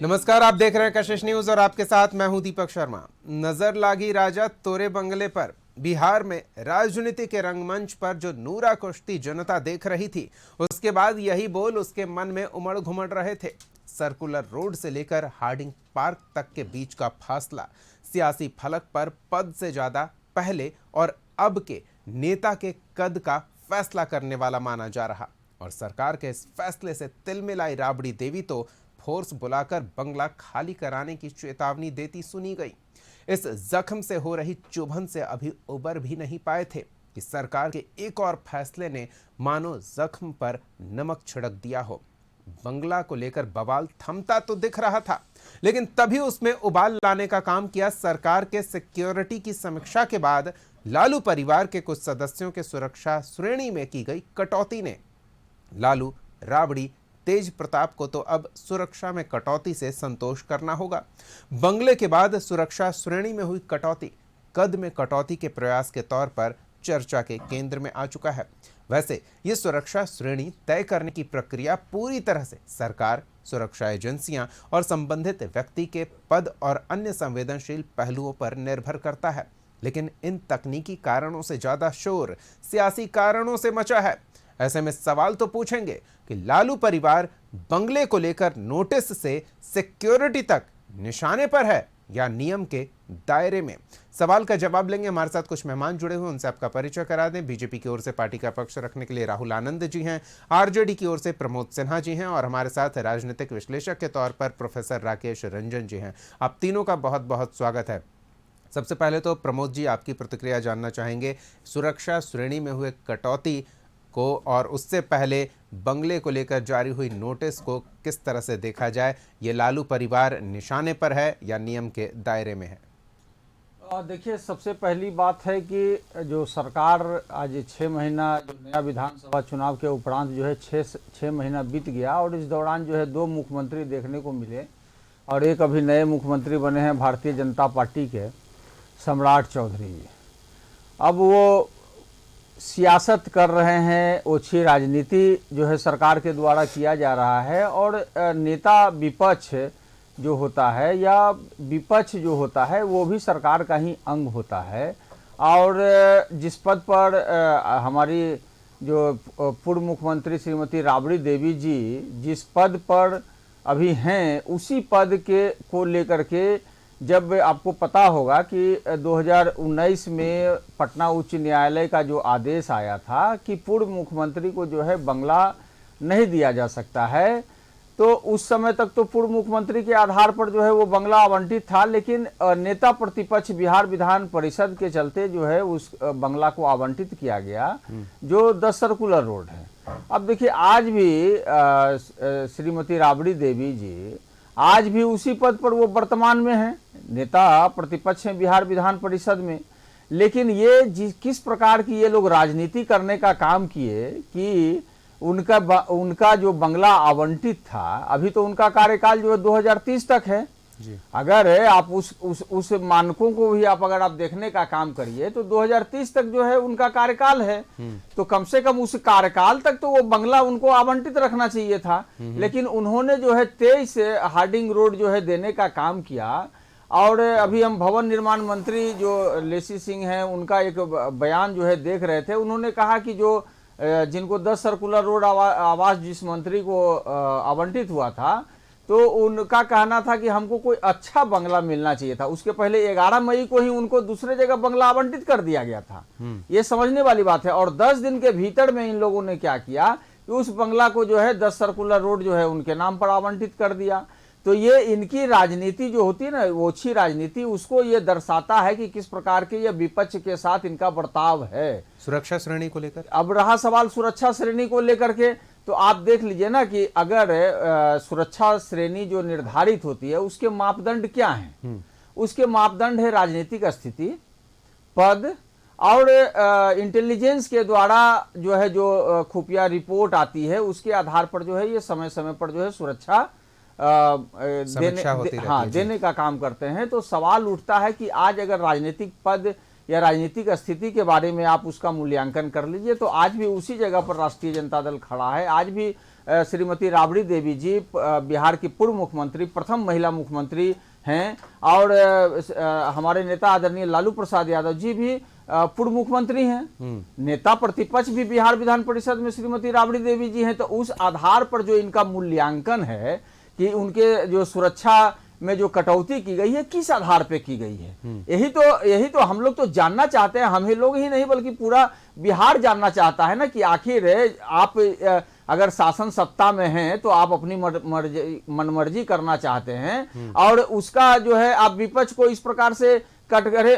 नमस्कार, आप देख रहे हैं कशिश न्यूज और आपके साथ मैं हूं दीपक शर्मा। नजर लागी राजा तोरे बंगले पर। बिहार में राजनीति के रंगमंच पर जो नूरा कुश्ती जनता देख रही थी, उसके बाद यही बोल उसके मन में उमड़ घुमड़ रहे थे। सर्कुलर रोड से लेकर हार्डिंग पार्क तक के बीच का फासला सियासी फलक पर पद से ज्यादा पहले और अब के नेता के कद का फैसला करने वाला माना जा रहा। और सरकार के इस फैसले से तिलमिलाई राबड़ी देवी तो फोर्स बुलाकर बंगला खाली कराने की चेतावनी देती सुनी गई। इस जख्म से हो रही चुभन से अभी उबर भी नहीं पाए थे कि सरकार के एक और फैसले ने मानो जख्म पर नमक छिड़क दिया हो। बंगला को लेकर बवाल थमता तो दिख रहा था, लेकिन तभी उसमें उबाल लाने का काम किया सरकार के सिक्योरिटी की समीक्षा के बाद लालू परिवार के कुछ सदस्यों के सुरक्षा श्रेणी में की गई कटौती ने। लालू, राबड़ी, तेज प्रताप को तो अब सुरक्षा में कटौती से संतोष करना होगा। बंगले के बाद सुरक्षा श्रेणी में हुई कटौती कद में कटौती के प्रयास के तौर पर चर्चा के केंद्र में आ चुका है। वैसे ये सुरक्षा श्रेणी तय करने की प्रक्रिया पूरी तरह से सरकार, सुरक्षा एजेंसियां और संबंधित व्यक्ति के पद और अन्य संवेदनशील पहलुओं पर निर्भर करता है। लेकिन इन तकनीकी कारणों से ज्यादा शोर सियासी कारणों से मचा है। ऐसे में सवाल तो पूछेंगे कि लालू परिवार बंगले को लेकर नोटिस से सिक्योरिटी तक निशाने पर है या नियम के दायरे में। सवाल का जवाब लेंगे। हमारे साथ कुछ मेहमान जुड़े हुए, उनसे आपका परिचय करा दें। बीजेपी की ओर से पार्टी का पक्ष रखने के लिए राहुल आनंद जी हैं, आरजेडी की ओर से प्रमोद सिन्हा जी हैं और हमारे साथ राजनीतिक विश्लेषक के तौर पर प्रोफेसर राकेश रंजन जी हैं। आप तीनों का बहुत बहुत स्वागत है। सबसे पहले तो प्रमोद जी, आपकी प्रतिक्रिया जानना चाहेंगे सुरक्षा श्रेणी में हुए कटौती को और उससे पहले बंगले को लेकर जारी हुई नोटिस को किस तरह से देखा जाए। ये लालू परिवार निशाने पर है या नियम के दायरे में है? देखिए, सबसे पहली बात है कि जो सरकार आज 6 महीना जो नया विधानसभा चुनाव के उपरांत जो है 6 महीना बीत गया और इस दौरान जो है 2 मुख्यमंत्री देखने को मिले और एक अभी नए मुख्यमंत्री बने हैं भारतीय जनता पार्टी के सम्राट चौधरी जी। अब वो सियासत कर रहे हैं, ओछी राजनीति जो है सरकार के द्वारा किया जा रहा है और नेता विपक्ष जो होता है या विपक्ष जो होता है वो भी सरकार का ही अंग होता है। और जिस पद पर हमारी जो पूर्व मुख्यमंत्री श्रीमती राबड़ी देवी जी जिस पद पर अभी हैं, उसी पद के को लेकर के जब आपको पता होगा कि 2019 में पटना उच्च न्यायालय का जो आदेश आया था कि पूर्व मुख्यमंत्री को जो है बंगला नहीं दिया जा सकता है, तो उस समय तक तो पूर्व मुख्यमंत्री के आधार पर जो है वो बंगला आवंटित था, लेकिन नेता प्रतिपक्ष बिहार विधान परिषद के चलते जो है उस बंगला को आवंटित किया गया जो 10 सर्कुलर रोड है। अब देखिए, आज भी श्रीमती राबड़ी देवी जी आज भी उसी पद पर वो वर्तमान में हैं, नेता प्रतिपक्ष हैं बिहार विधान परिषद में। लेकिन ये किस प्रकार की ये लोग राजनीति करने का काम किए कि उनका जो बंगला आवंटित था, अभी तो उनका कार्यकाल जो है 2030 तक है जी। अगर आप उस मानकों को भी अगर आप देखने का काम करिए तो 2030 तक जो है उनका कार्यकाल है, तो कम से कम उस कार्यकाल तक तो वो बंगला उनको आवंटित रखना चाहिए था। लेकिन उन्होंने जो है 23 हार्डिंग रोड जो है देने का काम किया। और अभी हम भवन निर्माण मंत्री जो लेसी सिंह हैं, उनका एक बयान जो है देख रहे थे। उन्होंने कहा कि जो जिनको 10 सर्कुलर रोड आवास जिस मंत्री को आवंटित हुआ था, तो उनका कहना था कि हमको कोई अच्छा बंगला मिलना चाहिए था। उसके पहले 11 मई को ही उनको दूसरे जगह बंगला आवंटित कर दिया गया था। ये समझने वाली बात है। और 10 दिन के भीतर में इन लोगों ने क्या किया कि उस बंगला को जो है 10 सर्कुलर रोड जो है उनके नाम पर आवंटित कर दिया। तो ये इनकी राजनीति जो होती है ना, ओछी राजनीति, उसको ये दर्शाता है कि किस प्रकार के ये विपक्ष के साथ इनका बर्ताव है। सुरक्षा श्रेणी को लेकर अब रहा सवाल सुरक्षा श्रेणी को लेकर के, तो आप देख लीजिए ना कि अगर सुरक्षा श्रेणी जो निर्धारित होती है उसके मापदंड क्या हैं? उसके मापदंड है राजनीतिक स्थिति, पद और इंटेलिजेंस के द्वारा जो है जो खुफिया रिपोर्ट आती है उसके आधार पर जो है ये समय समय पर जो है सुरक्षा देने का काम करते हैं। तो सवाल उठता है कि आज अगर राजनीतिक पद या राजनीतिक स्थिति के बारे में आप उसका मूल्यांकन कर लीजिए, तो आज भी उसी जगह पर राष्ट्रीय जनता दल खड़ा है। आज भी श्रीमती राबड़ी देवी जी बिहार की पूर्व मुख्यमंत्री, प्रथम महिला मुख्यमंत्री हैं, और हमारे नेता आदरणीय लालू प्रसाद यादव जी भी पूर्व मुख्यमंत्री हैं। नेता प्रतिपक्ष भी बिहार विधान परिषद में श्रीमती राबड़ी देवी जी हैं। तो उस आधार पर जो इनका मूल्यांकन है कि उनके जो सुरक्षा में जो कटौती की गई है, किस आधार पे की गई है, यही तो हम लोग तो जानना चाहते हैं। हम ही लोग ही नहीं बल्कि पूरा बिहार जानना चाहता है ना कि आखिर आप अगर शासन सत्ता में हैं तो आप अपनी मनमर्जी करना चाहते हैं, और उसका जो है आप विपक्ष को इस प्रकार से कटघरे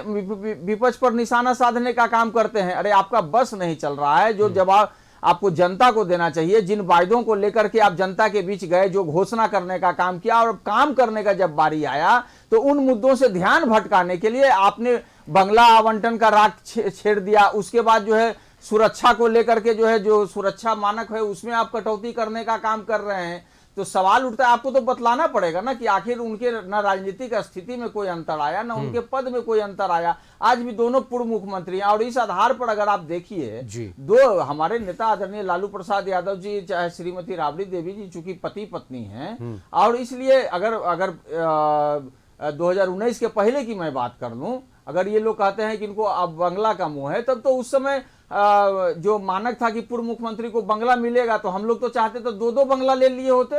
विपक्ष पर निशाना साधने का काम करते हैं। अरे आपका बस नहीं चल रहा है। जो जवाब आपको जनता को देना चाहिए, जिन वायदों को लेकर के आप जनता के बीच गए, जो घोषणा करने का काम किया, और काम करने का जब बारी आया तो उन मुद्दों से ध्यान भटकाने के लिए आपने बंगला आवंटन का राग छेड़ दिया। उसके बाद जो है सुरक्षा को लेकर के जो है, जो सुरक्षा मानक है उसमें आप कटौती करने का काम कर रहे हैं। तो सवाल उठता है, आपको तो बतलाना पड़ेगा ना कि आखिर उनके न राजनीतिक स्थिति में कोई अंतर आया, न उनके पद में कोई अंतर आया। आज भी दोनों पूर्व मुख्यमंत्री हैं, और इस आधार पर अगर आप देखिए, दो हमारे नेता आदरणीय लालू प्रसाद यादव जी चाहे श्रीमती राबड़ी देवी जी चूंकि पति पत्नी हैं, और इसलिए अगर 2019 के पहले की मैं बात कर लूं, अगर ये लोग कहते हैं कि इनको अब बंगला का मुंह है, तब तो उस समय जो मानक था कि पूर्व मुख्यमंत्री को बंगला मिलेगा, तो हम लोग तो चाहते तो दो बंगला ले लिए होते।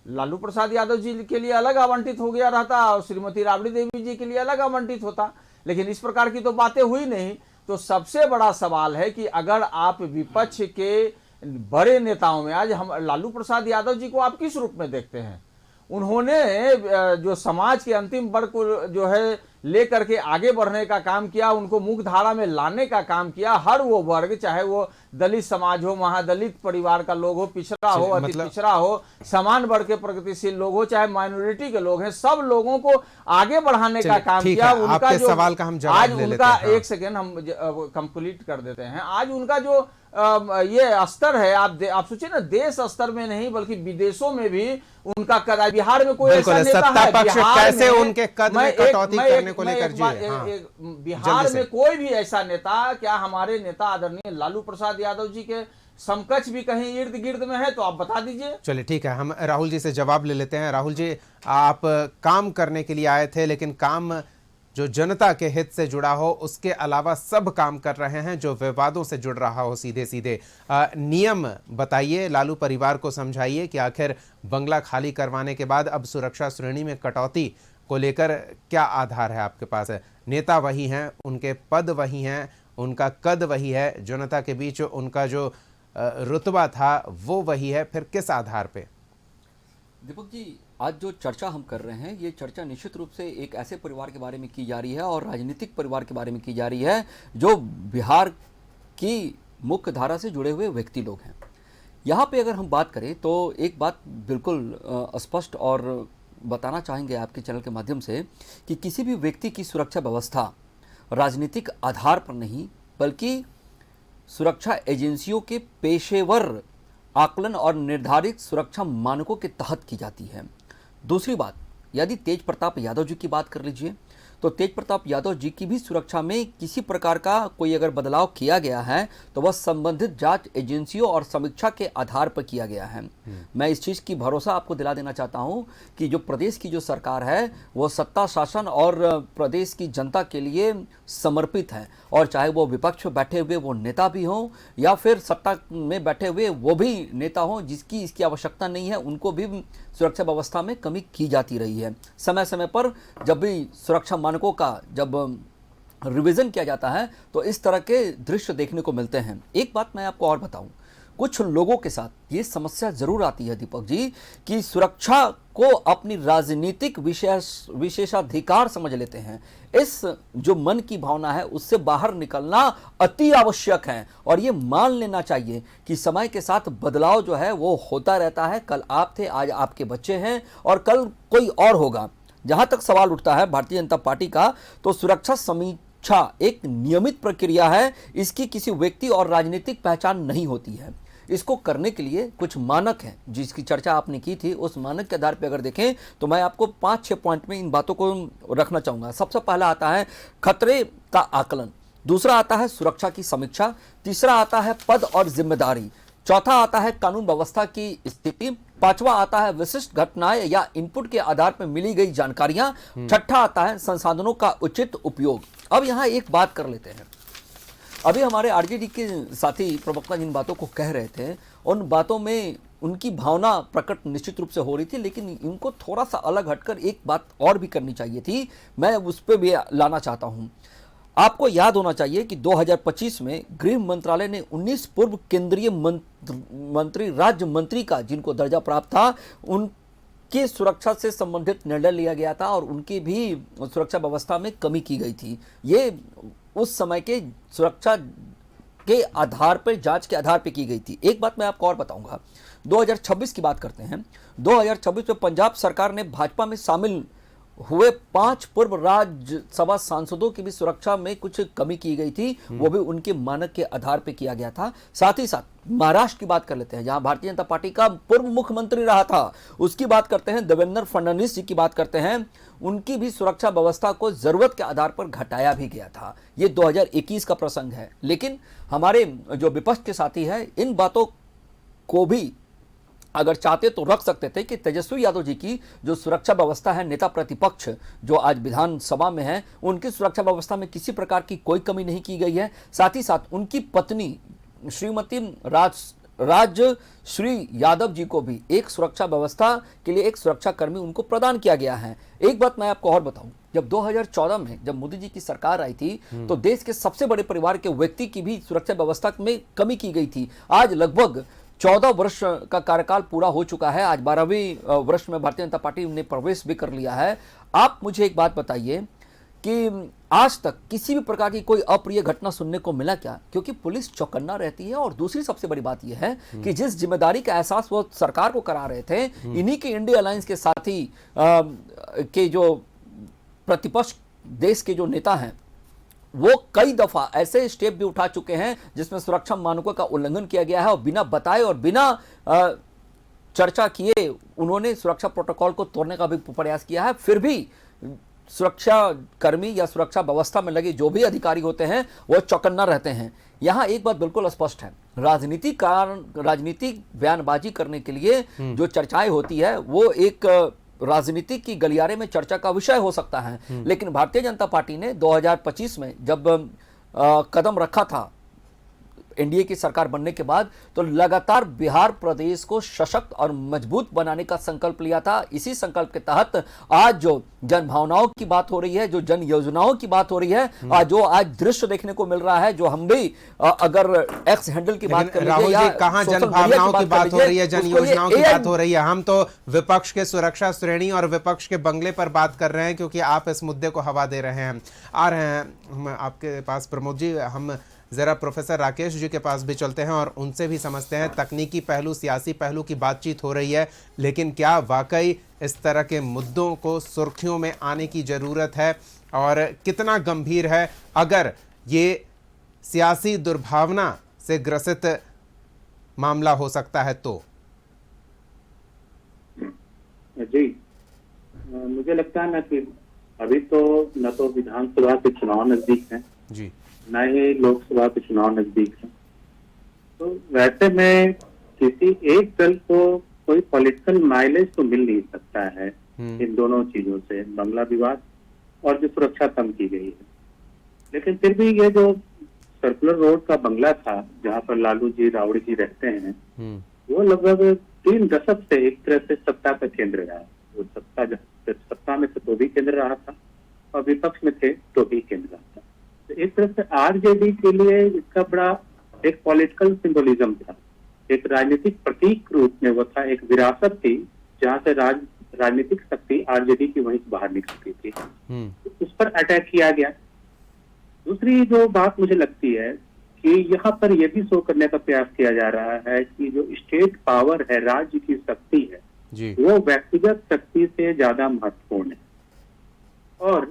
लालू प्रसाद यादव जी के लिए अलग आवंटित हो गया रहता, और श्रीमती राबड़ी देवी जी के लिए अलग आवंटित होता, लेकिन इस प्रकार की तो बातें हुई नहीं। तो सबसे बड़ा सवाल है कि अगर आप विपक्ष के बड़े नेताओं में, आज हम लालू प्रसाद यादव जी को आप किस रूप में देखते हैं? उन्होंने जो समाज के अंतिम वर्ग को जो है लेकर के आगे बढ़ने का काम किया, उनको मुख्य धारा में लाने का काम किया। हर वो वर्ग, चाहे वो दलित समाज हो, महादलित परिवार का लोग हो, पिछड़ा हो, अति पिछड़ा हो, समान वर्ग के प्रगतिशील लोग हो, चाहे माइनॉरिटी के लोग हैं, सब लोगों को आगे बढ़ाने का काम किया। उनका जो सवाल का हम जवाब आज ले उनका लेते हैं। एक सेकेंड हम कंप्लीट कर देते हैं। आज उनका जो ये स्तर है, आप सोचिए ना, देश स्तर में नहीं बल्कि विदेशों में भी उनका कद। बिहार में कोई ऐसा नेता है, कैसे उनके कद में कटौती करने को लेकर बिहार में कोई भी ऐसा नेता, क्या हमारे नेता आदरणीय लालू प्रसाद यादव जी के समकक्ष भी कहीं इर्द गिर्द में है? तो आप बता दीजिए। चलिए ठीक है, हम राहुल जी से जवाब ले लेते हैं। राहुल जी, आप काम करने के लिए आए थे, लेकिन काम जो जनता के हित से जुड़ा हो उसके अलावा सब काम कर रहे हैं जो विवादों से जुड़ रहा हो सीधे सीधे। नियम बताइए, लालू परिवार को समझाइए कि आखिर बंगला खाली करवाने के बाद अब सुरक्षा श्रेणी में कटौती को लेकर क्या आधार है आपके पास? है नेता वही हैं, उनके पद वही हैं, उनका कद वही है, जनता के बीच उनका जो रुतबा था वो वही है, फिर किस आधार पे? दीपक जी, आज जो चर्चा हम कर रहे हैं, ये चर्चा निश्चित रूप से एक ऐसे परिवार के बारे में की जा रही है और राजनीतिक परिवार के बारे में की जा रही है जो बिहार की मुख्य धारा से जुड़े हुए व्यक्ति लोग हैं। यहाँ पे अगर हम बात करें तो एक बात बिल्कुल स्पष्ट और बताना चाहेंगे आपके चैनल के माध्यम से कि किसी भी व्यक्ति की सुरक्षा व्यवस्था राजनीतिक आधार पर नहीं बल्कि सुरक्षा एजेंसियों के पेशेवर आकलन और निर्धारित सुरक्षा मानकों के तहत की जाती है। दूसरी बात, यदि तेज प्रताप यादव जी की बात कर लीजिए तो तेज प्रताप यादव जी की भी सुरक्षा में किसी प्रकार का कोई अगर बदलाव किया गया है तो वह संबंधित जांच एजेंसियों और समीक्षा के आधार पर किया गया है। मैं इस चीज़ की भरोसा आपको दिला देना चाहता हूं कि जो प्रदेश की जो सरकार है वो सत्ता शासन और प्रदेश की जनता के लिए समर्पित है, और चाहे वो विपक्ष में बैठे हुए वो नेता भी हों या फिर सत्ता में बैठे हुए वो भी नेता हों जिसकी इसकी आवश्यकता नहीं है, उनको भी सुरक्षा व्यवस्था में कमी की जाती रही है। समय समय पर जब भी सुरक्षा मानकों का जब रिवीजन किया जाता है तो इस तरह के दृश्य देखने को मिलते हैं। एक बात मैं आपको और बताऊं, कुछ लोगों के साथ ये समस्या जरूर आती है दीपक जी कि सुरक्षा को अपनी राजनीतिक विशेषाधिकार समझ लेते हैं। इस जो मन की भावना है उससे बाहर निकलना अति आवश्यक है, और ये मान लेना चाहिए कि समय के साथ बदलाव जो है वो होता रहता है। कल आप थे, आज आपके बच्चे हैं और कल कोई और होगा। जहां तक सवाल उठता है भारतीय जनता पार्टी का, तो सुरक्षा समीक्षा एक नियमित प्रक्रिया है, इसकी किसी व्यक्ति और राजनीतिक पहचान नहीं होती है। इसको करने के लिए कुछ मानक हैं जिसकी चर्चा आपने की थी। उस मानक के आधार पर अगर देखें तो मैं आपको 5-6 पॉइंट में इन बातों को रखना चाहूँगा। सबसे पहला आता है खतरे का आकलन। दूसरा आता है सुरक्षा की समीक्षा, तीसरा आता है पद और जिम्मेदारी, चौथा आता है कानून व्यवस्था की स्थिति, पांचवा आता है विशिष्ट घटनाएं या इनपुट के आधार पर मिली गई जानकारियां, छठा आता है संसाधनों का उचित उपयोग। अब यहां एक बात कर लेते हैं, अभी हमारे आरजेडी के साथी प्रवक्ता जिन बातों को कह रहे थे उन बातों में उनकी भावना प्रकट निश्चित रूप से हो रही थी, लेकिन इनको थोड़ा सा अलग हटकर एक बात और भी करनी चाहिए थी, मैं उस पर भी लाना चाहता हूं। आपको याद होना चाहिए कि 2025 में गृह मंत्रालय ने 19 पूर्व केंद्रीय मंत्री राज्य मंत्री का जिनको दर्जा प्राप्त था उनकी सुरक्षा से संबंधित निर्णय लिया गया था और उनकी भी सुरक्षा व्यवस्था में कमी की गई थी। ये उस समय के सुरक्षा के आधार पर, जांच के आधार पर की गई थी। एक बात मैं आपको और बताऊंगा, 2026 की बात करते हैं। 2026 में पंजाब सरकार ने भाजपा में शामिल हुए 5 पूर्व राज्यसभा सांसदों की भी सुरक्षा में कुछ कमी की गई थी, वो भी उनके मानक के आधार पर किया गया था। साथ ही साथ महाराष्ट्र की बात कर लेते हैं, जहां भारतीय जनता पार्टी का पूर्व मुख्यमंत्री रहा था, उसकी बात करते हैं। देवेंद्र फडणवीस जी की बात करते हैं, उनकी भी सुरक्षा व्यवस्था को जरूरत के आधार पर घटाया भी गया था। ये 2021 का प्रसंग है, लेकिन हमारे जो विपक्ष के साथी है इन बातों को भी अगर चाहते तो रख सकते थे कि तेजस्वी यादव जी की जो सुरक्षा व्यवस्था है, नेता प्रतिपक्ष जो आज विधानसभा में है, उनकी सुरक्षा व्यवस्था में किसी प्रकार की कोई कमी नहीं की गई है। साथ ही साथ उनकी पत्नी श्रीमती राजश्री यादव जी को भी एक सुरक्षा व्यवस्था के लिए एक सुरक्षा कर्मी उनको प्रदान किया गया है। एक बात मैं आपको और बताऊं, जब 2014 में जब मोदी जी की सरकार आई थी तो देश के सबसे बड़े परिवार के व्यक्ति की भी सुरक्षा व्यवस्था में कमी की गई थी। आज लगभग 14 वर्ष का कार्यकाल पूरा हो चुका है, आज 12वें वर्ष में भारतीय जनता पार्टी ने प्रवेश भी कर लिया है। आप मुझे एक बात बताइए कि आज तक किसी भी प्रकार की कोई अप्रिय घटना सुनने को मिला क्या? क्योंकि पुलिस चौकन्ना रहती है। और दूसरी सबसे बड़ी बात यह है कि जिस जिम्मेदारी का एहसास वो सरकार को करा रहे थे, इन्हीं के इंडिया अलायंस के साथी के जो प्रतिपक्ष देश के जो नेता हैं वो कई दफा ऐसे स्टेप भी उठा चुके हैं जिसमें सुरक्षा मानकों का उल्लंघन किया गया है और बिना बताए और बिना चर्चा किए उन्होंने सुरक्षा प्रोटोकॉल को तोड़ने का भी प्रयास किया है। फिर भी सुरक्षा कर्मी या सुरक्षा व्यवस्था में लगे जो भी अधिकारी होते हैं वो चौकन्ना रहते हैं। यहां एक बात बिल्कुल स्पष्ट है, राजनीतिक बयानबाजी करने के लिए जो चर्चाएं होती है वो एक राजनीति की गलियारे में चर्चा का विषय हो सकता है, लेकिन भारतीय जनता पार्टी ने 2025 में जब कदम रखा था एनडीए की सरकार बनने के बाद, तो लगातार बिहार प्रदेश को सशक्त और मजबूत बनाने का संकल्प लिया था। इसी संकल्प के तहत आज जो जन भावनाओं की बात हो रही है, जो जन योजनाओं की बात हो रही है, जो आज दृश्य देखने को मिल रहा है, जो हम भी अगर एक्स हैंडल की बात कर राहुल जी, कहां जन भावनाओं की बात हो रही है, जन योजनाओं की बात हो रही है? हम तो विपक्ष के सुरक्षा श्रेणी और विपक्ष के बंगले पर बात कर रहे हैं, क्योंकि आप इस मुद्दे को हवा दे रहे हैं। आ रहे हैं हम आपके पास प्रमोद जी, हम ज़रा प्रोफेसर राकेश जी के पास भी चलते हैं और उनसे भी समझते हैं। तकनीकी पहलू, सियासी पहलू की बातचीत हो रही है, लेकिन क्या वाकई इस तरह के मुद्दों को सुर्खियों में आने की ज़रूरत है और कितना गंभीर है अगर ये सियासी दुर्भावना से ग्रसित मामला हो सकता है तो? जी, मुझे लगता है ना कि अभी तो न तो विधानसभा के चुनाव नजदीक हैं जी, न ही लोकसभा के चुनाव नजदीक हैं, तो वैसे में किसी एक दल को कोई पॉलिटिकल माइलेज तो मिल नहीं सकता है इन दोनों चीजों से, बंगला विवाद और जो सुरक्षा कम की गई है। लेकिन फिर भी ये जो सर्कुलर रोड का बंगला था जहाँ पर लालू जी रावड़ी जी रहते हैं, वो लगभग 3 दशक से एक तरह से सत्ता का केंद्र रहा। वो सत्ता में थे तो भी केंद्र रहा था और विपक्ष में थे तो भी केंद्र रहा था। तो एक तरह से आरजेडी के लिए इसका बड़ा एक पॉलिटिकल सिंबोलिज्म था, एक राजनीतिक प्रतीक रूप में वो था, एक विरासत थी जहाँ से राजनीतिक शक्ति आरजेडी की वहीं से बाहर निकलती थी। तो उस पर अटैक किया गया। दूसरी जो बात मुझे लगती है कि यहाँ पर यह भी शो करने का प्रयास किया जा रहा है कि जो स्टेट पावर है, राज्य की शक्ति है जी, वो व्यक्तिगत शक्ति से ज्यादा महत्वपूर्ण है और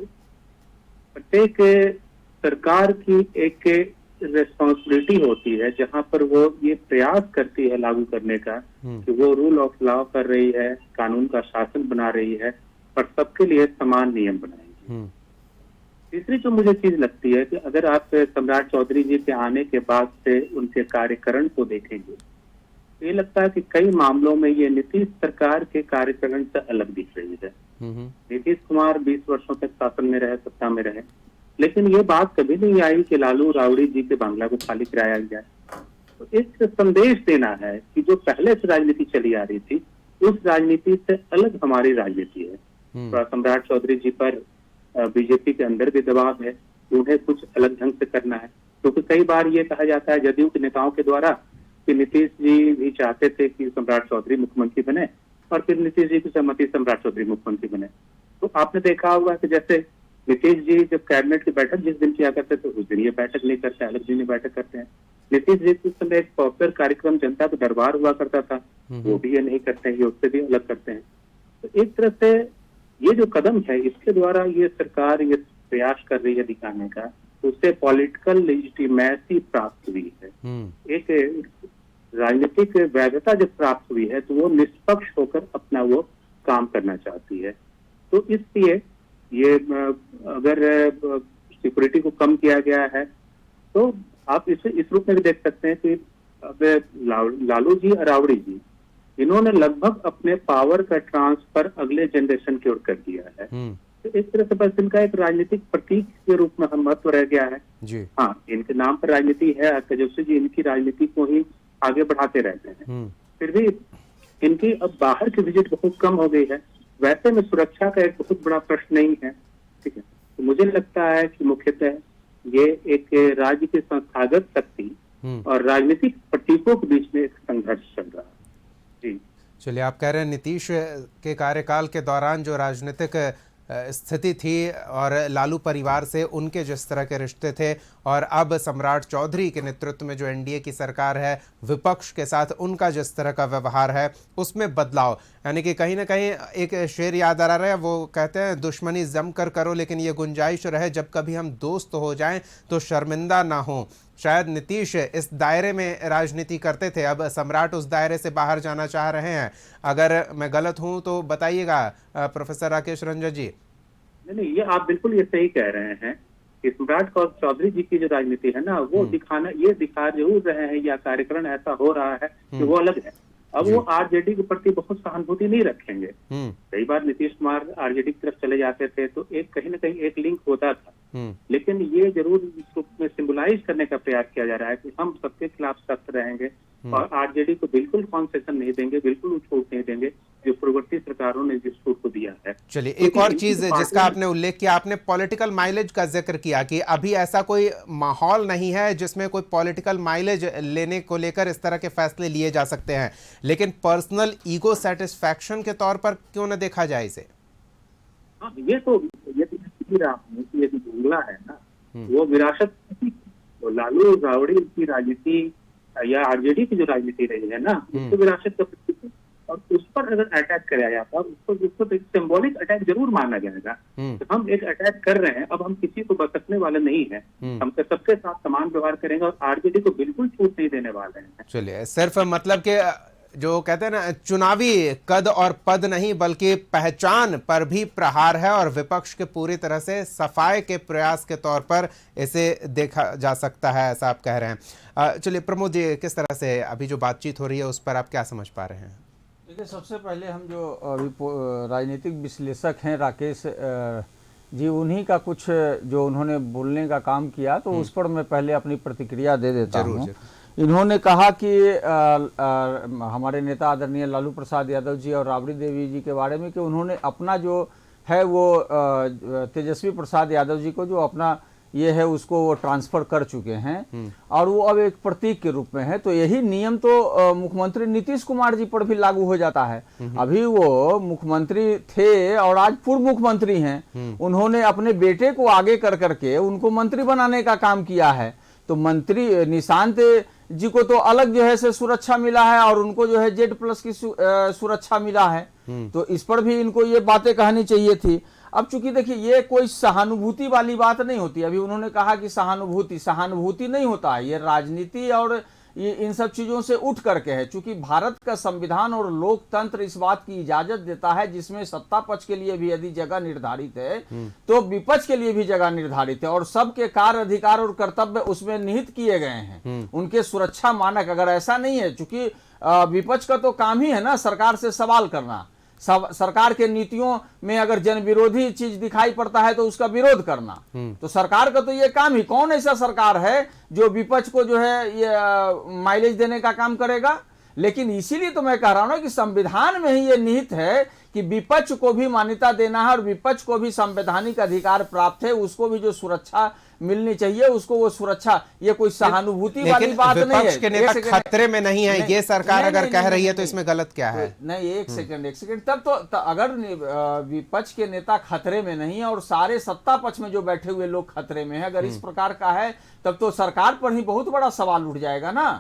प्रत्येक सरकार की एक रेस्पॉन्सिबिलिटी होती है जहां पर वो ये प्रयास करती है लागू करने का कि वो रूल ऑफ लॉ कर रही है, कानून का शासन बना रही है और सबके लिए समान नियम बनाएगी। तीसरी जो मुझे चीज लगती है कि अगर आप सम्राट चौधरी जी के आने के बाद से उनके कार्यकरण को देखेंगे, तो ये लगता है कि कई मामलों में ये नीतीश सरकार के कार्यकरण से अलग दिख रही है। नीतीश कुमार 20 वर्षों तक शासन में रहे, सत्ता में रहे, लेकिन ये बात कभी नहीं आई कि लालू राबड़ी जी के बंगला को खाली कराया जाए। तो एक संदेश देना है कि जो पहले से राजनीति चली आ रही थी, उस राजनीति से अलग हमारी राजनीति है। सम्राट चौधरी जी पर बीजेपी के अंदर भी दबाव है, उन्हें कुछ अलग ढंग से करना है, क्योंकि कई बार ये कहा जाता है जदयू के नेताओं के द्वारा कि नीतीश जी भी चाहते थे कि सम्राट चौधरी मुख्यमंत्री बने और फिर नीतीश जी की सहमति सम्राट चौधरी मुख्यमंत्री बने। तो आपने देखा होगा कि जैसे नीतीश जी जब कैबिनेट की बैठक जिस दिन किया करते थे उस दिन ये बैठक नहीं करते, अलग दिन बैठक करते हैं। नीतीश जी के समय एक पॉपुलर कार्यक्रम जनता का दरबार हुआ करता था, वो भी ये नहीं करते हैं, ये उससे भी अलग करते हैं। तो एक तरह से ये जो कदम है, इसके द्वारा ये सरकार ये प्रयास कर रही है दिखाने का, उससे पॉलिटिकल लेजिटिमेसी प्राप्त हुई है, एक राजनीतिक वैधता जब प्राप्त हुई है तो वो निष्पक्ष होकर अपना वो काम करना चाहती है। तो इसलिए ये अगर सिक्योरिटी को कम किया गया है तो आप इसे इस रूप में भी देख सकते हैं कि अब लालू जी और राबड़ी जी इन्होंने लगभग अपने पावर का ट्रांसफर अगले जनरेशन की ओर कर दिया है। तो इस तरह से बस इनका एक राजनीतिक प्रतीक के रूप में महत्व रह गया है जी। हाँ, इनके नाम पर राजनीति है, तेजस्वी जी इनकी राजनीति को ही आगे बढ़ाते रहते हैं। फिर भी इनकी अब बाहर की विजिट बहुत कम हो गई है। वैसे में सुरक्षा का एक बहुत बड़ा प्रश्न नहीं है, ठीक है। तो मुझे लगता है कि मुख्यतः ये एक राज्य की संस्थागत शक्ति और राजनीतिक प्रतीकों के बीच में एक संघर्ष चल रहा है जी। चलिए, आप कह रहे हैं नीतीश के कार्यकाल के दौरान जो राजनीतिक स्थिति थी और लालू परिवार से उनके जिस तरह के रिश्ते थे, और अब सम्राट चौधरी के नेतृत्व में जो एनडीए की सरकार है, विपक्ष के साथ उनका जिस तरह का व्यवहार है, उसमें बदलाव, यानी कि कहीं ना कहीं एक शेर याद आ रहा है, वो कहते हैं दुश्मनी जम कर करो लेकिन ये गुंजाइश रहे जब कभी हम दोस्त हो जाएं तो शर्मिंदा ना हो। शायद नीतीश इस दायरे में राजनीति करते थे, अब सम्राट उस दायरे से बाहर जाना चाह रहे हैं। अगर मैं गलत हूं तो बताइएगा प्रोफेसर राकेश रंजन जी। नहीं, ये आप बिल्कुल ये सही कह रहे हैं कि सम्राट चौधरी जी की जो राजनीति है ना, वो दिखा जरूर रहे हैं या कार्यक्रम ऐसा हो रहा है कि वो अलग है। अब वो आरजेडी के प्रति बहुत सहानुभूति नहीं रखेंगे। कई बार नीतीश कुमार आरजेडी की तरफ चले जाते थे तो एक कहीं ना कहीं एक लिंक होता था, लेकिन ये जरूर इस रूप में सिंबलाइज करने का प्रयास किया जा रहा है कि हम सबके खिलाफ सख्त रहेंगे और आरजेडी को बिल्कुल कॉन्सेशन नहीं देंगे, बिल्कुल छूट नहीं देंगे जो पूर्ववर्ती सरकारों ने जिस छूट को दिया है। चलिए, एक और चीज जिसका आपने उल्लेख किया, आपने पॉलिटिकल माइलेज का जिक्र किया कि अभी ऐसा कोई माहौल नहीं है जिसमें कोई पॉलिटिकल माइलेज लेने को लेकर इस तरह के फैसले लिए जा सकते हैं, लेकिन पर्सनल ईगो सेटिस्फैक्शन के तौर पर क्यों न देखा जाए इसे? ये तो ये जो बंगला है ना, वो विरासत, तो लालू राबड़ी की राजनीति या आरजेडी की जो राजनीति रही है ना, उसको विरासत का प्रतीक है और उस पर अगर अटैक कराया जाता है उसको तो एक सिंबॉलिक अटैक जरूर माना जाएगा। तो हम एक अटैक कर रहे हैं, अब हम किसी को बचने वाले नहीं है, हम सबके साथ समान व्यवहार करेंगे और आरजेडी को बिल्कुल छूट नहीं देने वाले हैं। चलिए, सिर्फ मतलब के जो कहते हैं ना, चुनावी कद और पद नहीं बल्कि पहचान पर भी प्रहार है और विपक्ष के पूरी तरह से सफाई के प्रयास के तौर पर इसे देखा जा सकता है, ऐसा आप कह रहे हैं। चलिए प्रमोद जी, किस तरह से अभी जो बातचीत हो रही है उस पर आप क्या समझ पा रहे हैं? देखिए, सबसे पहले हम जो अभी राजनीतिक विश्लेषक हैं राकेश जी, उन्हीं का कुछ जो उन्होंने बोलने का काम किया तो उस पर मैं पहले अपनी प्रतिक्रिया दे देता हूँ। इन्होंने कहा कि हमारे नेता आदरणीय लालू प्रसाद यादव जी और राबड़ी देवी जी के बारे में कि उन्होंने अपना जो है वो तेजस्वी प्रसाद यादव जी को जो अपना ये है उसको वो ट्रांसफर कर चुके हैं और वो अब एक प्रतीक के रूप में है। तो यही नियम तो मुख्यमंत्री नीतीश कुमार जी पर भी लागू हो जाता है। अभी वो मुख्यमंत्री थे और आज पूर्व मुख्यमंत्री हैं, उन्होंने अपने बेटे को आगे कर करके उनको मंत्री बनाने का काम किया है। तो मंत्री निशांत जी को तो अलग जो है से सुरक्षा मिला है और उनको जो है Z+ की सुरक्षा मिला है। तो इस पर भी इनको ये बातें कहनी चाहिए थी। अब चूंकि देखिए, ये कोई सहानुभूति वाली बात नहीं होती। अभी उन्होंने कहा कि सहानुभूति नहीं होता है, ये राजनीति और इन सब चीजों से उठ करके है। चूंकि भारत का संविधान और लोकतंत्र इस बात की इजाजत देता है, जिसमें सत्ता पक्ष के लिए भी यदि जगह निर्धारित है तो विपक्ष के लिए भी जगह निर्धारित है, और सबके कार्य अधिकार और कर्तव्य उसमें निहित किए गए हैं, उनके सुरक्षा मानक। अगर ऐसा नहीं है, चूंकि विपक्ष का तो काम ही है ना सरकार से सवाल करना, सरकार के नीतियों में अगर जन विरोधी चीज दिखाई पड़ता है तो उसका विरोध करना, तो सरकार का तो ये काम ही। कौन ऐसा सरकार है जो विपक्ष को जो है ये माइलेज देने का काम करेगा? लेकिन इसीलिए तो मैं कह रहा हूं ना कि संविधान में ही ये निहित है कि विपक्ष को भी मान्यता देना है और विपक्ष को भी संवैधानिक अधिकार प्राप्त है, उसको भी जो सुरक्षा मिलनी चाहिए उसको वो सुरक्षा। ये कोई सहानुभूति वाली बात नहीं है। विपक्ष के नेता खतरे में नहीं है, ये सरकार अगर कह रही है तो इसमें गलत क्या है? नहीं, एक सेकंड, तब तो अगर विपक्ष के नेता खतरे में नहीं है और सारे सत्ता पक्ष में जो बैठे हुए लोग खतरे में है, अगर इस प्रकार का है तब तो सरकार पर ही बहुत बड़ा सवाल उठ जाएगा ना।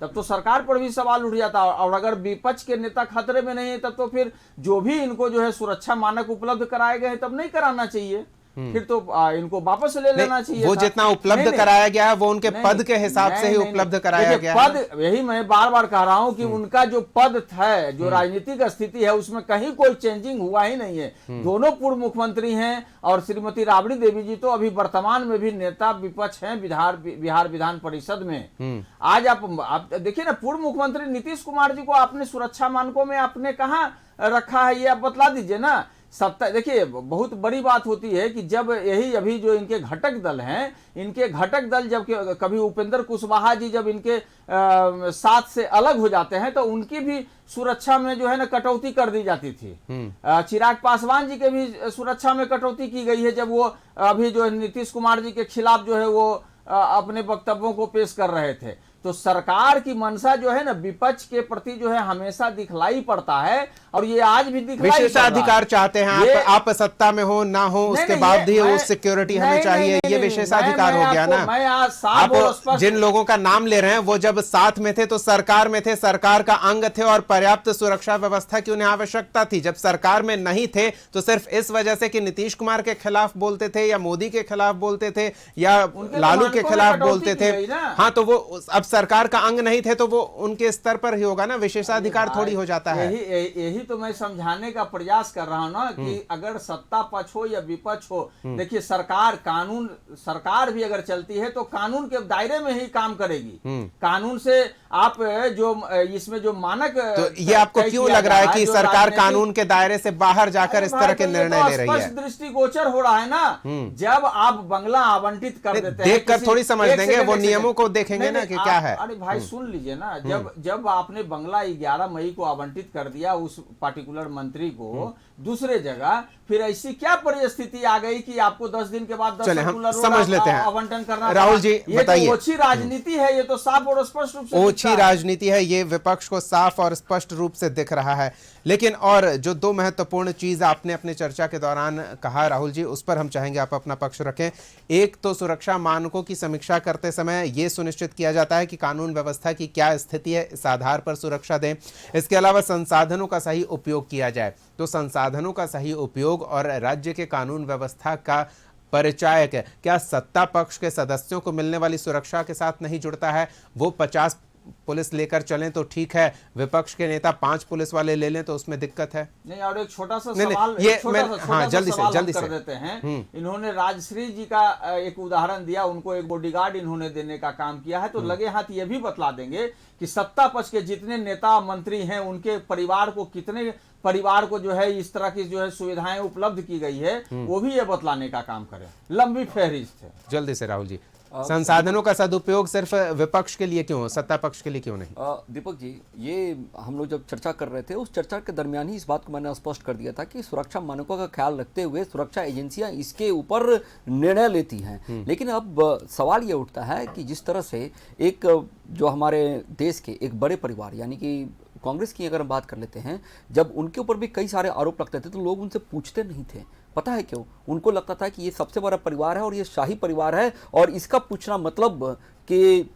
तब तो सरकार पर भी सवाल उठ जाता। और अगर विपक्ष के नेता खतरे में नहीं है तब तो फिर जो भी इनको जो है सुरक्षा मानक उपलब्ध कराए गए तब नहीं कराना चाहिए, फिर तो इनको वापस ले लेना चाहिए। वो जितना उपलब्ध कराया गया है वो उनके पद के हिसाब से ही उपलब्ध कराया गया है। पद, यही मैं बार बार कह रहा हूं कि उनका जो पद है, जो राजनीतिक स्थिति है, उसमें कहीं कोई चेंजिंग हुआ ही नहीं है। दोनों पूर्व मुख्यमंत्री हैं और श्रीमती राबड़ी देवी जी तो अभी वर्तमान में भी नेता विपक्ष हैं बिहार विधान परिषद में। आज आप देखिए ना, पूर्व मुख्यमंत्री नीतीश कुमार जी को आपने सुरक्षा मानकों में आपने कहां रखा है, ये आप बतला दीजिए ना। सत्ता, देखिए बहुत बड़ी बात होती है कि जब यही अभी जो इनके घटक दल हैं, इनके घटक दल जब कभी उपेंद्र कुशवाहा जी जब इनके साथ से अलग हो जाते हैं तो उनकी भी सुरक्षा में जो है ना कटौती कर दी जाती थी। चिराग पासवान जी के भी सुरक्षा में कटौती की गई है जब वो अभी जो नीतीश कुमार जी के खिलाफ जो है वो अपने वक्तव्यों को पेश कर रहे थे। तो सरकार की मंशा जो है ना विपक्ष के प्रति जो है हमेशा दिखलाई पड़ता है, और ये आज भी दिखलाई पड़ रहा है। विशेषाधिकार चाहते हैं आप सत्ता में हो ना हो, उसके बाद भी वो सिक्योरिटी हमें चाहिए, ये विशेषाधिकार हो गया ना। आप जिन लोगों का नाम ले रहे हैं वो जब साथ में थे तो सरकार में थे, सरकार का अंग थे और पर्याप्त सुरक्षा व्यवस्था की उन्हें आवश्यकता थी। जब सरकार में नहीं थे तो सिर्फ इस वजह से कि नीतीश कुमार के खिलाफ बोलते थे या मोदी के खिलाफ बोलते थे या लालू के खिलाफ बोलते थे, हाँ, तो वो अब सरकार का अंग नहीं थे तो वो उनके स्तर पर ही होगा ना, विशेषाधिकार थोड़ी हो जाता है। यही तो मैं समझाने का प्रयास कर रहा हूं ना कि अगर सत्ता पक्ष हो या विपक्ष हो, देखिए सरकार भी अगर चलती है तो कानून के दायरे में ही काम करेगी। कानून से आप जो इसमें जो मानक, तो ये आपको क्यों लग रहा है कि सरकार कानून के दायरे से बाहर जाकर इस तरह के निर्णय ले रही है? दृष्टिगोचर हो रहा है ना। जब आप बंगला आवंटित कर देते हैं, देखकर थोड़ी समझ देंगे, वो नियमों को देखेंगे ना कि क्या है। अरे भाई सुन लीजिए ना, जब आपने बंगला 11 मई को आवंटित कर दिया उस पार्टिकुलर मंत्री को दूसरे जगह, फिर ऐसी क्या परिस्थिति आ गई कि आपको 10 दिन के बाद 10 समझ लेते हैं आवंटन करना? राहुल जी बताइए। ये तो ओछी राजनीति है, ये तो साफ और स्पष्ट रूप से ओछी राजनीति है, ये विपक्ष को साफ और स्पष्ट रूप से दिख रहा है। लेकिन और जो दो महत्वपूर्ण चीज आपने अपने चर्चा के दौरान कहा राहुल जी, उस पर हम चाहेंगे आप अपना पक्ष रखें। एक तो सुरक्षा मानकों की समीक्षा करते समय यह सुनिश्चित किया जाता है कि कानून व्यवस्था की क्या स्थिति है, इस आधार पर सुरक्षा दें। इसके अलावा संसाधनों का सही उपयोग किया जाए, तो संसाधनों का सही उपयोग और राज्य के कानून व्यवस्था का परिचायक क्या सत्ता पक्ष के सदस्यों को मिलने वाली सुरक्षा के साथ नहीं जुड़ता है? वो 50 पुलिस लेकर चलें तो ठीक है, विपक्ष के नेता 5 पुलिस वाले ले लें तो उसमें दिक्कत है नहीं। और एक छोटा सा सवाल, जल्दी से कर देते हैं। इन्होंने राजश्री जी का एक उदाहरण दिया, उनको एक बॉडीगार्ड इन्होंने देने का काम किया है, तो लगे हाथ ये भी बतला देंगे कि सत्ता पक्ष के जितने नेता मंत्री हैं उनके परिवार को कितने परिवार को जो है इस तरह की जो है सुविधाएं उपलब्ध की गई है, वो भी ये बतलाने का काम करें। लंबी फहरिस्त है। जल्दी से राहुल जी, संसाधनों का सदुपयोग सिर्फ विपक्ष के लिए क्यों, सत्ता पक्ष के लिए क्यों नहीं? दीपक जी, ये हम लोग जब चर्चा कर रहे थे उस चर्चा के दरमियान ही इस बात को मैंने स्पष्ट कर दिया था कि सुरक्षा मानकों का ख्याल रखते हुए सुरक्षा एजेंसियां इसके ऊपर निर्णय लेती हैं। लेकिन अब सवाल ये उठता है कि जिस तरह से एक जो हमारे देश के एक बड़े परिवार यानी कि कांग्रेस की अगर हम बात कर लेते हैं, जब उनके ऊपर भी कई सारे आरोप लगते थे तो लोग उनसे पूछते नहीं थे। पता है क्यों? उनको लगता था कि ये सबसे बड़ा परिवार है और ये शाही परिवार है, और इसका पूछना मतलब कि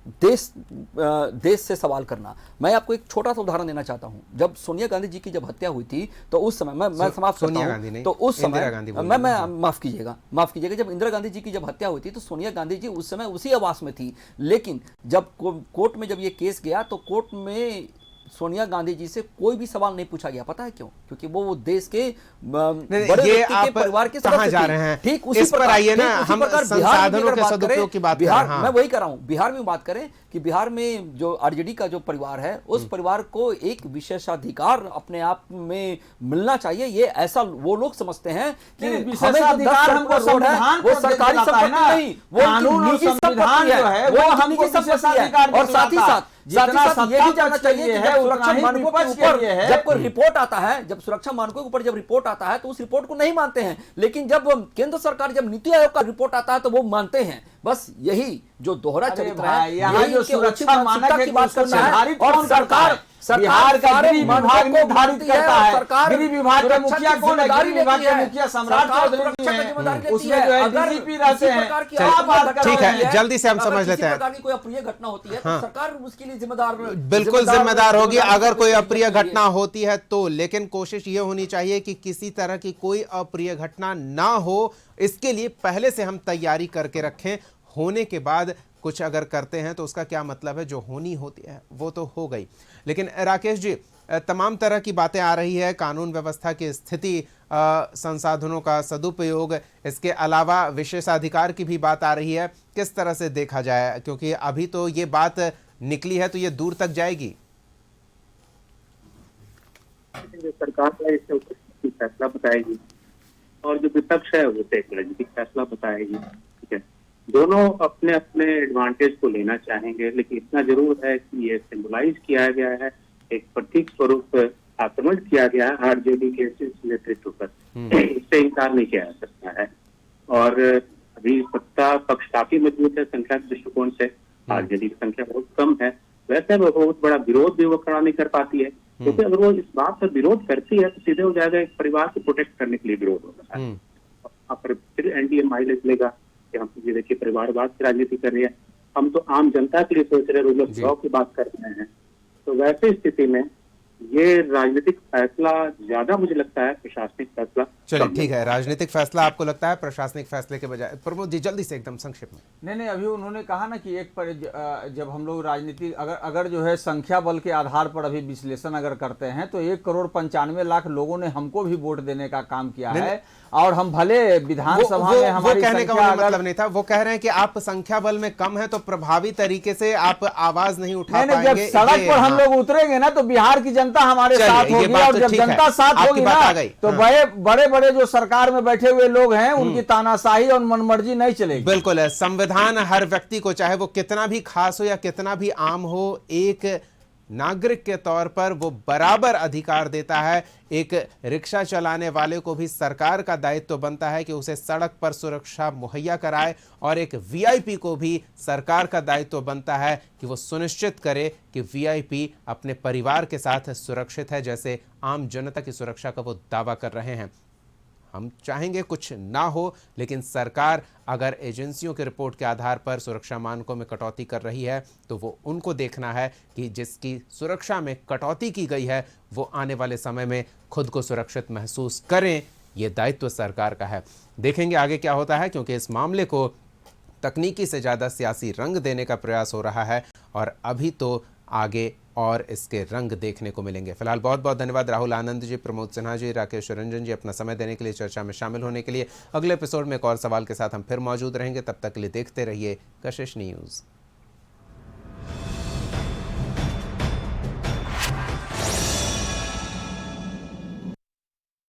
देश से सवाल करना। मैं आपको एक छोटा सा उदाहरण देना चाहता हूं। जब सोनिया गांधी जी की जब हत्या हुई थी तो उस समय मैं समाप्त करता सोनिया हूं, गांधी नहीं, तो उस समय इंदिरा गांधी बोल मैं रही थी। माफ कीजिएगा, जब इंदिरा गांधी जी की जब हत्या हुई थी तो सोनिया गांधी जी उस समय उसी आवास में थी। लेकिन जब कोर्ट में जब ये केस गया तो कोर्ट में सोनिया गांधी जी से कोई भी सवाल नहीं पूछा गया। पता है क्यों? क्योंकि वो देश के बड़े ये व्यक्ति के आप परिवार के कहां सदस्य जा थे। रहे हैं? ठीक उसी इस पर प्रकार आइए ना, ठीक उसी हम प्रकार बिहार में संसाधनों अगर के बात सदुपयोग करें, की बात कर रहे हैं। हाँ। मैं वही कर रहा हूं, बिहार में बात करें कि बिहार में जो आरजेडी का जो परिवार है उस परिवार को एक विशेषाधिकार अपने आप में मिलना चाहिए। ये ऐसा वो लोग समझते हैं कि नहीं, हमें जो विशेषाधिकार 10 हमको रोड है संविधान वो पर सरकारी देता है संपत्ति ना। नहीं, वो कानून और निजी संविधान संपत्ति जो है, वो वो निजी हमको संपत्ति है। विशेषाधिकार और साथ ही दिलाता है। साथ ये जितना भी जानना सत्ता चाहिए कि पक्ष के लिए जब है, सुरक्षा उतना ही मानकों के विपक्ष के ऊपर लिए है। जब कोई रिपोर्ट आता है, जब सुरक्षा मानकों के ऊपर जब रिपोर्ट आता है तो उस रिपोर्ट को नहीं मानते हैं, लेकिन जब केंद्र सरकार जब नीति आयोग का रिपोर्ट आता है तो वो मानते हैं। बस यही जो दोहरा अरे चरित्र भाई, है, यहाँ यही जो कि सुरक्षा उचित मानक मानसिकता है की कि बात उसको करना है। निर्धारित और कौन करता है? सरकार बिहार का सारे गृह मानकों विभाग को निर्धारित मानती है करता और है। सरकार गृह विभाग के सुरक्षा मुखिया की कौन है? जिम्मेदारी गृह विभाग लेती के है। मुखिया सम्राट सरकार चौधरी सुरक्षा जी की हैं। जिम्मेदारी लेती उसमें है। जो है अगर डीजीपी रहते किसी हैं। प्रकार की क्या अप्रिय बात घटना कर ठीक रहे है, हैं? जल्दी से हम अगर समझ किसी लेते हैं। प्रकार की कोई अप्रिय घटना होती है तो सरकार उसके लिए जिम्मेदार बिल्कुल जिम्मेदार होगी अगर कोई अप्रिय जिम्मेदारी घटना होती है तो। लेकिन कोशिश ये होनी चाहिए कि किसी तरह की कोई अप्रिय घटना ना हो, इसके लिए पहले से हम तैयारी करके रखें। होने के बाद कुछ अगर करते हैं तो उसका क्या मतलब है? जो होनी होती है वो तो हो गई। लेकिन राकेश जी, तमाम तरह की बातें आ रही है, कानून व्यवस्था की स्थिति, संसाधनों का सदुपयोग, इसके अलावा विशेषाधिकार की भी बात आ रही है। किस तरह से देखा जाए, क्योंकि अभी तो ये बात निकली है तो ये दूर तक जाएगी। जो सरकार है इससे फैसला बताएगी और जो विपक्ष है वो एक राजनीतिक फैसला बताएगी। ठीक है, दोनों अपने अपने एडवांटेज को लेना चाहेंगे, लेकिन इतना जरूर है कि ये सिंबलाइज किया गया है, एक प्रतीक स्वरूप आक्रमण किया गया है आरजेडी के नेतृत्व पर। इससे इनकार नहीं किया जा सकता है। और अभी सत्ता पक्ष काफी मजबूत है संख्या के दृष्टिकोण से, आरजेडी की संख्या बहुत कम है। वैसे वो बहुत बड़ा विरोध भी वो खड़ा नहीं कर पाती है, क्योंकि अगर वो इस बात पर विरोध करती है तो सीधे हो जाएगा एक परिवार को प्रोटेक्ट करने के लिए विरोध होता है। और फिर एनडीए माइलेज लेगा कि हम ये देखिए परिवारवाद की राजनीति कर रही है, हम तो आम जनता के लिए सोच रहे हैं, रूल ऑफ लॉ की बात कर रहे हैं। तो वैसे स्थिति में ये राजनीतिक फैसला ज्यादा मुझे लगता है प्रशासनिक फैसला। चलिए ठीक है, राजनीतिक फैसला आपको लगता है प्रशासनिक फैसले के बजाय। प्रमोद जी जल्दी से एकदम संक्षेप में। नहीं, अभी उन्होंने कहा ना कि एक पर जब हम लोग राजनीति अगर जो है संख्या बल के आधार पर अभी विश्लेषण अगर करते हैं तो 1,95,00,000 लोगों ने हमको भी वोट देने का काम किया है। और हम भले विधानसभा में हमारी कहने का संख्या मतलब नहीं था, वो कह रहे हैं कि आप संख्या बल में कम है तो प्रभावी तरीके से आप आवाज नहीं उठा नहीं, पाएंगे। जब सड़क पर हम लोग उतरेंगे ना तो बिहार की जनता हमारे साथ ये होगी। बात और तो जब ठीक है, जनता साथ आपकी होगी बात ना आ गई। तो बड़े बड़े जो सरकार में बैठे हुए लोग हैं उनकी तानाशाही और मनमर्जी नहीं चलेगी। बिल्कुल है, संविधान हर व्यक्ति को, चाहे वो कितना भी खास हो या कितना भी आम हो, एक नागरिक के तौर पर वो बराबर अधिकार देता है। एक रिक्शा चलाने वाले को भी सरकार का दायित्व बनता है कि उसे सड़क पर सुरक्षा मुहैया कराए, और एक वीआईपी को भी सरकार का दायित्व बनता है कि वो सुनिश्चित करे कि वीआईपी अपने परिवार के साथ सुरक्षित है, जैसे आम जनता की सुरक्षा का वो दावा कर रहे हैं। हम चाहेंगे कुछ ना हो, लेकिन सरकार अगर एजेंसियों की रिपोर्ट के आधार पर सुरक्षा मानकों में कटौती कर रही है तो वो उनको देखना है कि जिसकी सुरक्षा में कटौती की गई है वो आने वाले समय में खुद को सुरक्षित महसूस करें। ये दायित्व सरकार का है। देखेंगे आगे क्या होता है, क्योंकि इस मामले को तकनीकी से ज़्यादा सियासी रंग देने का प्रयास हो रहा है, और अभी तो आगे और इसके रंग देखने को मिलेंगे। फिलहाल बहुत बहुत धन्यवाद राहुल आनंद जी, प्रमोद सिन्हा जी, राकेश रंजन जी, अपना समय देने के लिए, चर्चा में शामिल होने के लिए। अगले एपिसोड में एक और सवाल के साथ हम फिर मौजूद रहेंगे। तब तक के लिए देखते रहिए कशिश न्यूज़।